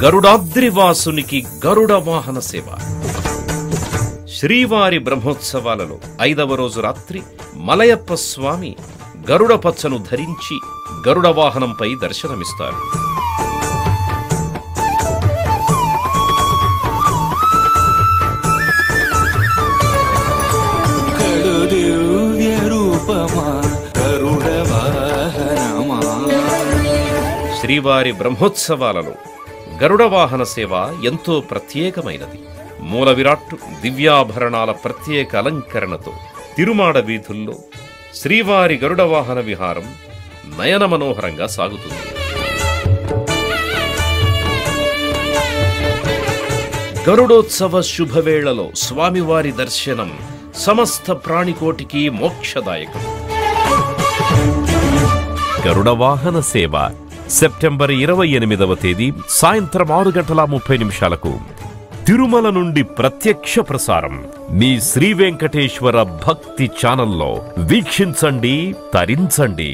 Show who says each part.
Speaker 1: గరుడాద్రివాసునికి గరుడ వాహన సేవ. శ్రీవారి బ్రహ్మోత్సవాలలో 5వ రోజు రాత్రి మలయప్ప స్వామి గరుడ పచ్చను ధరించి గరుడ వాహనంపై దర్శనమిస్తారు. శ్రీవారి బ్రహ్మోత్సవాలలో గరుడ వాహన సేవ ఎంతో ప్రత్యేకమైనది. మూల విరాట్టు దివ్యాభరణాల ప్రత్యేక అలంకరణతో తిరుమాడ వీధుల్లో శ్రీవారి గరుడ వాహన విహారం నయన మనోహరంగా సాగుతుంది. గరుడోత్సవ శుభవేళలో స్వామివారి దర్శనం సమస్త ప్రాణికోటికి మోక్షదాయకం. గరుడ వాహన సేవ సెప్టెంబర్ 28వ తేదీ సాయంత్రం 6:30 తిరుమల నుండి ప్రత్యక్ష ప్రసారం మీ శ్రీ వెంకటేశ్వర భక్తి ఛానల్లో వీక్షించండి, తరించండి.